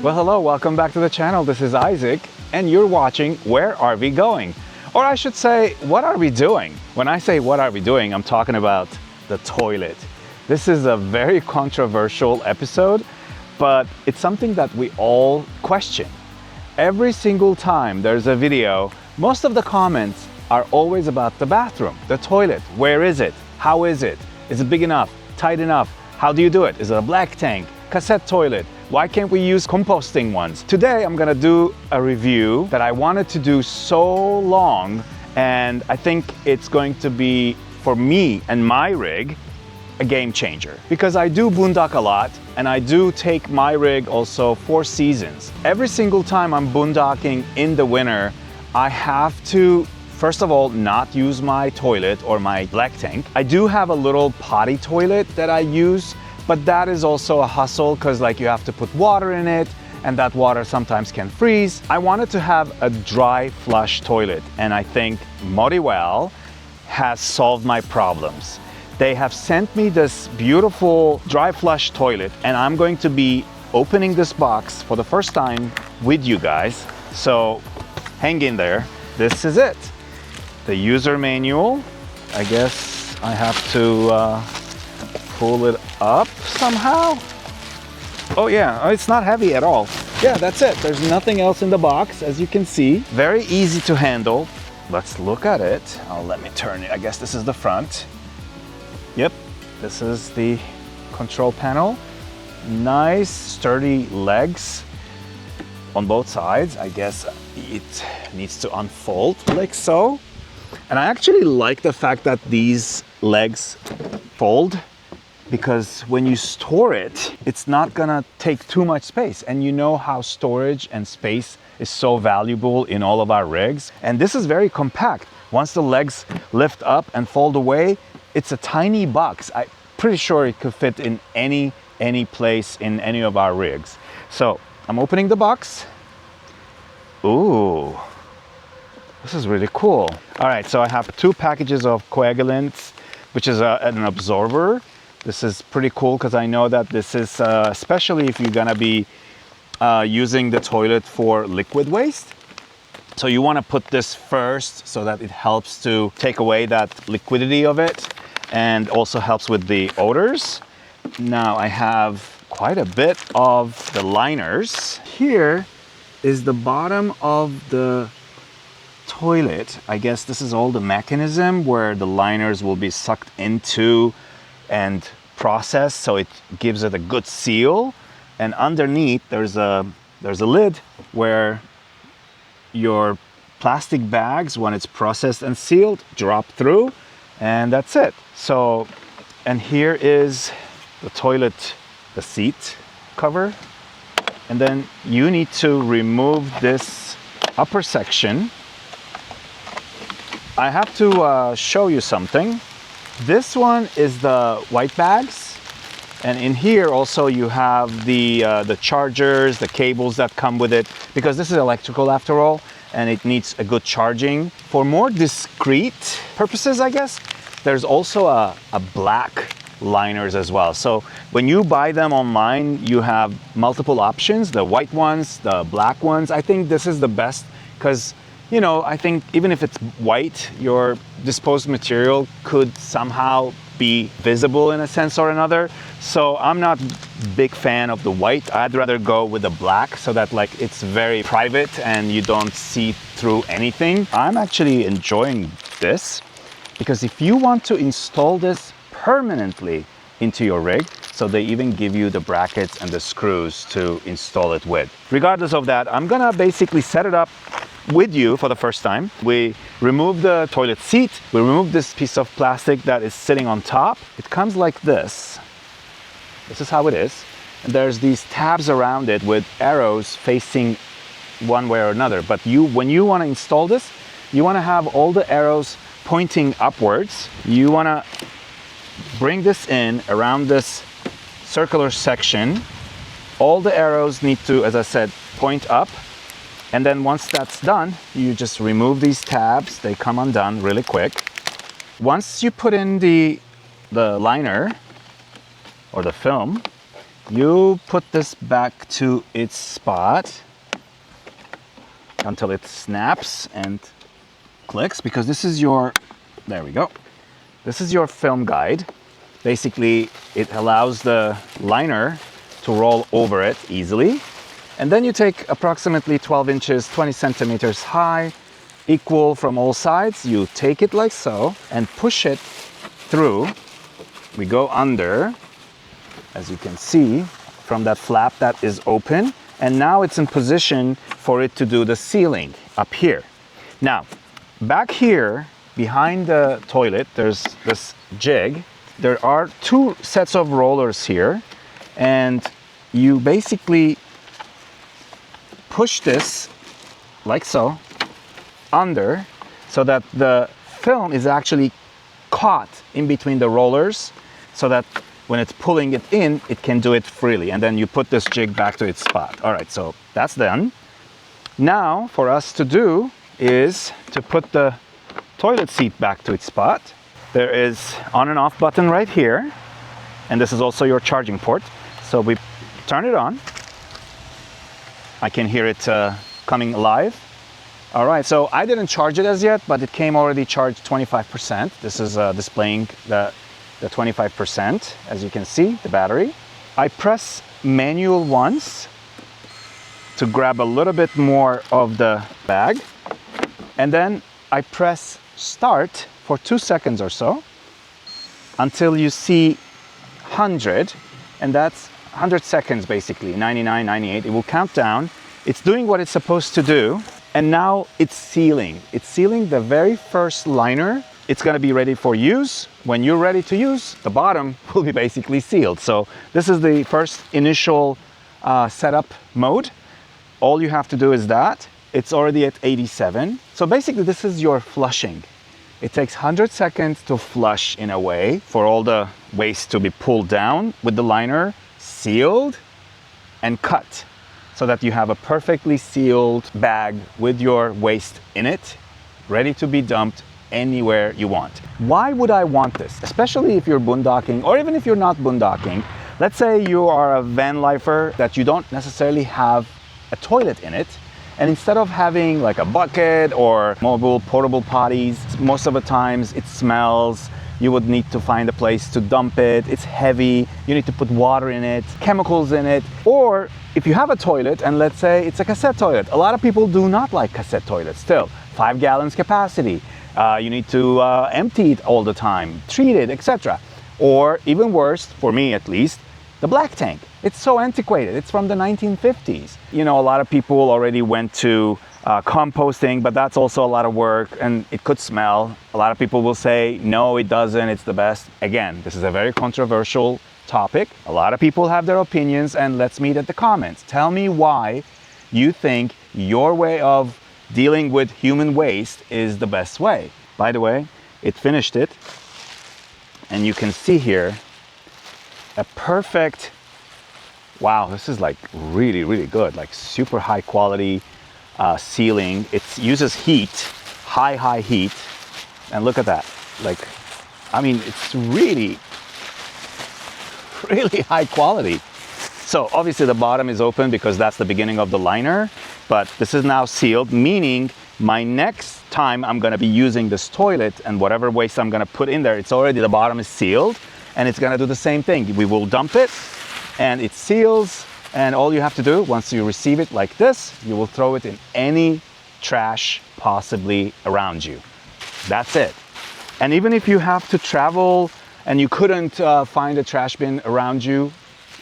Well, hello, welcome back to the channel. This is Isaac, and you're watching Where Are We Going? Or I should say, what are we doing? When I say what are we doing, I'm talking about the toilet. This is a very controversial episode, but it's something that we all question. Every single time there's a video, most of the comments are always about the bathroom, the toilet. Where is it? How is it? Is it big enough? Tight enough? How do you do it? Is it a black tank? Cassette toilet? Why can't we use composting ones? Today I'm gonna do a review that I wanted to do so long, and I think it's going to be, for me and my rig, a game changer. Because I do boondock a lot, and I do take my rig also 4 seasons. Every single time I'm boondocking in the winter, I have to, first of all, not use my toilet or my black tank. I do have a little potty toilet that I use, but that is also a hustle because you have to put water in it, and that water sometimes can freeze. I wanted to have a dry flush toilet, and I think Modiwell has solved my problems. They have sent me this beautiful dry flush toilet, and I'm going to be opening this box for the first time with you guys. So hang in there. This is it. The user manual. I guess I have to pull it up somehow. Oh yeah, it's not heavy at all. Yeah, that's it. There's nothing else in the box, as you can see. Very easy to handle. Let's look at it. Oh, let me turn it. I guess this is the front. Yep, this is the control panel. Nice sturdy legs on both sides. I guess it needs to unfold like so. And I actually like the fact that these legs fold, because when you store it, it's not gonna take too much space. And you know how storage and space is so valuable in all of our rigs. And this is very compact. Once the legs lift up and fold away, it's a tiny box. I'm pretty sure it could fit in any place in any of our rigs. So I'm opening the box. Ooh, this is really cool. All right, so I have 2 packages of coagulants, which is an absorber. This is pretty cool because I know that this is, especially if you're gonna be using the toilet for liquid waste. So you wanna put this first so that it helps to take away that liquidity of it, and also helps with the odors. Now I have quite a bit of the liners. Here is the bottom of the toilet. I guess this is all the mechanism where the liners will be sucked into and processed, so it gives it a good seal. And underneath there's a lid where your plastic bags, when it's processed and sealed, drop through, and that's it. So, and here is the toilet, the seat cover. And then you need to remove this upper section. I have to show you something. This one is the white bags, and in here also you have the chargers, the cables that come with it, because this is electrical after all, and it needs a good charging. For more discreet purposes, I guess, there's also a black liners as well. So when you buy them online, you have multiple options, the white ones, the black ones. I think this is the best because, you know, I think even if it's white, your disposed material could somehow be visible in a sense or another. So I'm not a big fan of the white. I'd rather go with the black so that it's very private and you don't see through anything. I'm actually enjoying this because if you want to install this permanently into your rig, so they even give you the brackets and the screws to install it with. Regardless of that, I'm gonna basically set it up with you for the first time. We remove the toilet seat, we remove this piece of plastic that is sitting on top. It comes like this. This is how it is. And there's these tabs around it with arrows facing one way or another. But when you want to install this, you want to have all the arrows pointing upwards. You want to bring this in around this circular section. All the arrows need to, as I said, point up. And then once that's done, you just remove these tabs. They come undone really quick. Once you put in the liner or the film, You put this back to its spot until it snaps and clicks, because this is your, there we go. This is your film guide. Basically, it allows the liner to roll over it easily. And then you take approximately 12 inches, 20 centimeters high, equal from all sides. You take it like so and push it through. We go under, as you can see, from that flap that is open. And now it's in position for it to do the sealing up here. Now, back here, behind the toilet, there's this jig. There are two sets of rollers here, and you basically push this like so under, so that the film is actually caught in between the rollers, so that when it's pulling it in, it can do it freely. And then you put this jig back to its spot. All right, so that's done. Now for us to do is to put the toilet seat back to its spot. There is on and off button right here, and this is also your charging port. So we turn it on. I can hear it coming alive. All right, so I didn't charge it as yet, but it came already charged 25%. This is displaying the 25%, as you can see, the battery. I press manual once to grab a little bit more of the bag, and then I press start for 2 seconds or so until you see 100, and that's 100 seconds basically, 99, 98. It will count down. It's doing what it's supposed to do, and now it's sealing. It's sealing the very first liner. It's going to be ready for use. When you're ready to use, the bottom will be basically sealed. So this is the first initial setup mode. All you have to do is that. It's already at 87. So basically this is your flushing. It takes 100 seconds to flush in a way for all the waste to be pulled down with the liner, sealed and cut, so that you have a perfectly sealed bag with your waste in it, ready to be dumped anywhere you want. Why would I want this? Especially if you're boondocking, or even if you're not boondocking. Let's say you are a van lifer that you don't necessarily have a toilet in it, and instead of having like a bucket or mobile portable potties, most of the times it smells. You would need to find a place to dump it. It's heavy. You need to put water in it, chemicals in it. Or if you have a toilet, and let's say it's a cassette toilet. A lot of people do not like cassette toilets still. 5 gallons capacity. You need to empty it all the time, treat it, etc. Or even worse, for me at least, the black tank. It's so antiquated. It's from the 1950s. You know, a lot of people already went to composting, but that's also a lot of work and it could smell. A lot of people will say, no, it doesn't, it's the best. Again, this is a very controversial topic. A lot of people have their opinions, and let's meet at the comments. Tell me why you think your way of dealing with human waste is the best way. By the way, it finished it, and you can see here a perfect, wow, this is like really, really good, like super high quality sealing. It uses heat, high heat, and look at that. Like, I mean, it's really high quality. So obviously the bottom is open because that's the beginning of the liner, but this is now sealed, meaning my next time I'm gonna be using this toilet and whatever waste I'm gonna put in there, it's already, the bottom is sealed, and it's gonna do the same thing. We will dump it and it seals. And all you have to do, once you receive it like this, you will throw it in any trash possibly around you. That's it. And even if you have to travel and you couldn't find a trash bin around you,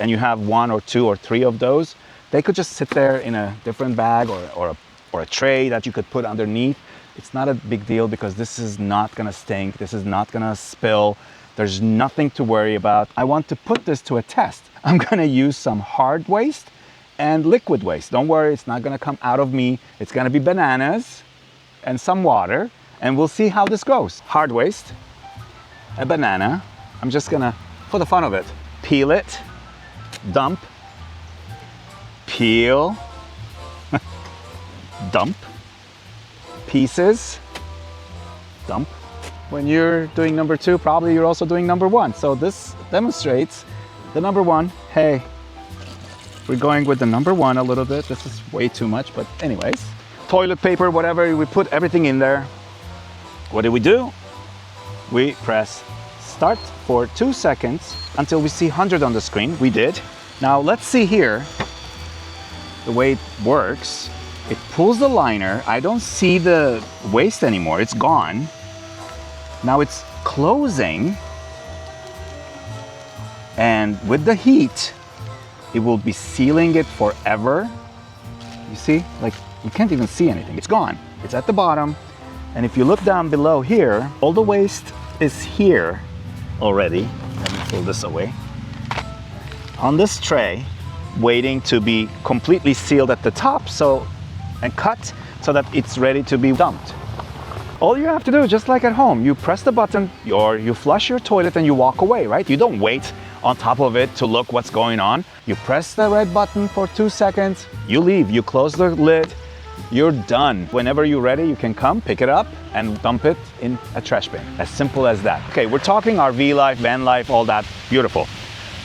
and you have 1 or 2 or 3 of those, they could just sit there in a different bag or a tray that you could put underneath. It's not a big deal because this is not gonna stink. This is not gonna spill. There's nothing to worry about. I want to put this to a test. I'm gonna use some hard waste and liquid waste. Don't worry, it's not gonna come out of me. It's gonna be bananas and some water, and we'll see how this goes. Hard waste, a banana. I'm just gonna, for the fun of it, peel it, dump, peel, dump, pieces, dump. When you're doing number 2, probably you're also doing number 1. So this demonstrates the number 1, hey, We're going with the number 1 a little bit. This is way too much, but anyways. Toilet paper, whatever, we put everything in there. What do? We press start for 2 seconds until we see 100 on the screen. We did. Now let's see here the way it works. It pulls the liner. I don't see the waste anymore. It's gone. Now it's closing. And with the heat, it will be sealing it forever. You see, like you can't even see anything. It's gone. It's at the bottom. And if you look down below here, all the waste is here already. Let me pull this away. On this tray, waiting to be completely sealed at the top and cut so that it's ready to be dumped. All you have to do, just like at home, you press the button or you flush your toilet and you walk away, right? You don't wait on top of it to look what's going on. You press the red button for 2 seconds, you leave, you close the lid, you're done. Whenever you're ready, you can come, pick it up, and dump it in a trash bin. As simple as that. Okay, we're talking RV life, van life, all that, beautiful.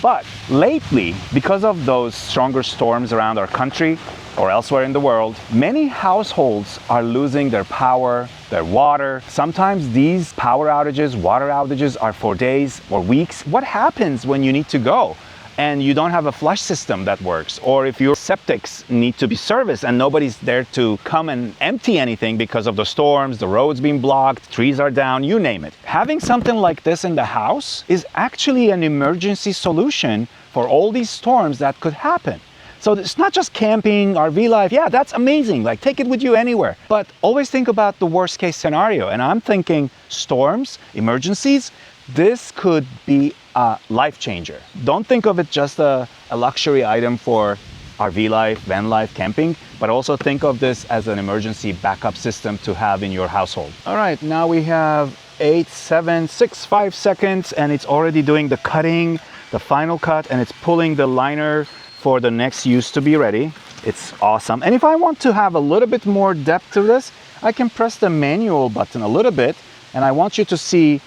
But lately, because of those stronger storms around our country or elsewhere in the world, many households are losing their power, their water. Sometimes these power outages, water outages are for days or weeks. What happens when you need to go and you don't have a flush system that works? Or if your septics need to be serviced and nobody's there to come and empty anything because of the storms, the roads being blocked, trees are down, you name it. Having something like this in the house is actually an emergency solution for all these storms that could happen. So it's not just camping, RV life. Yeah, that's amazing. Like, take it with you anywhere. But always think about the worst case scenario. And I'm thinking storms, emergencies, this could be a life changer. Don't think of it just a luxury item for RV life, van life, camping, but also think of this as an emergency backup system to have in your household. All right, now we have 8, 7, 6, 5 seconds, and it's already doing the cutting, the final cut, and it's pulling the liner for the next use to be ready. It's awesome. And if I want to have a little bit more depth to this, I can press the manual button a little bit, and I want you to see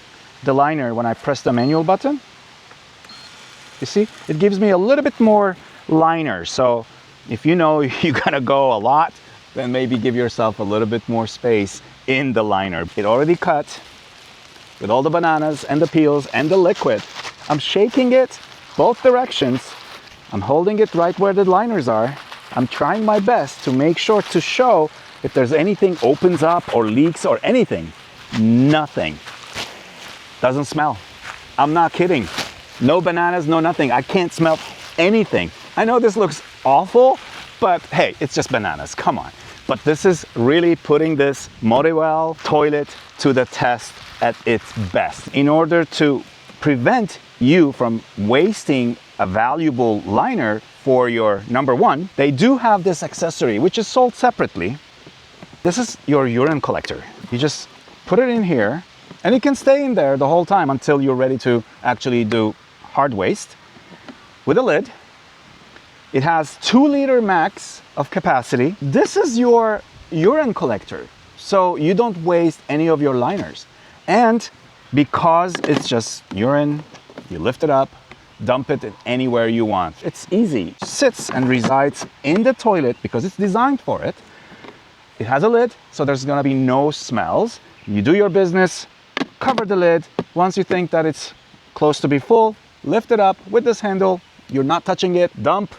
the liner when I press the manual button. You see, it gives me a little bit more liner. So if you know you're gonna go a lot, then maybe give yourself a little bit more space in the liner. It already cut with all the bananas and the peels and the liquid. I'm shaking it both directions. I'm holding it right where the liners are. I'm trying my best to make sure to show if there's anything opens up or leaks or anything. Nothing. Doesn't smell. I'm not kidding. No bananas, no nothing. I can't smell anything. I know this looks awful, but hey, it's just bananas, come on. But this is really putting this Modiwell toilet to the test at its best. In order to prevent you from wasting a valuable liner for your number 1, they do have this accessory, which is sold separately. This is your urine collector. You just put it in here, and it can stay in there the whole time until you're ready to actually do hard waste. With a lid, it has 2 liter max of capacity. This is your urine collector, so you don't waste any of your liners. And because it's just urine, you lift it up, dump it anywhere you want. It's easy. It sits and resides in the toilet because it's designed for it. It has a lid, so there's gonna be no smells. You do your business, cover the lid. Once you think that it's close to be full, lift it up with this handle. You're not touching it. Dump,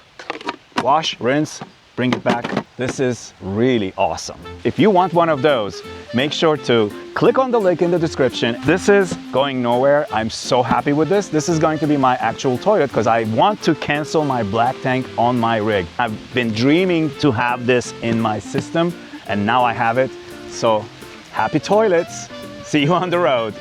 wash, rinse, bring it back. This is really awesome. If you want one of those, make sure to click on the link in the description. This is going nowhere. I'm so happy with this. This is going to be my actual toilet because I want to cancel my black tank on my rig. I've been dreaming to have this in my system, and now I have it. So happy toilets. See you on the road.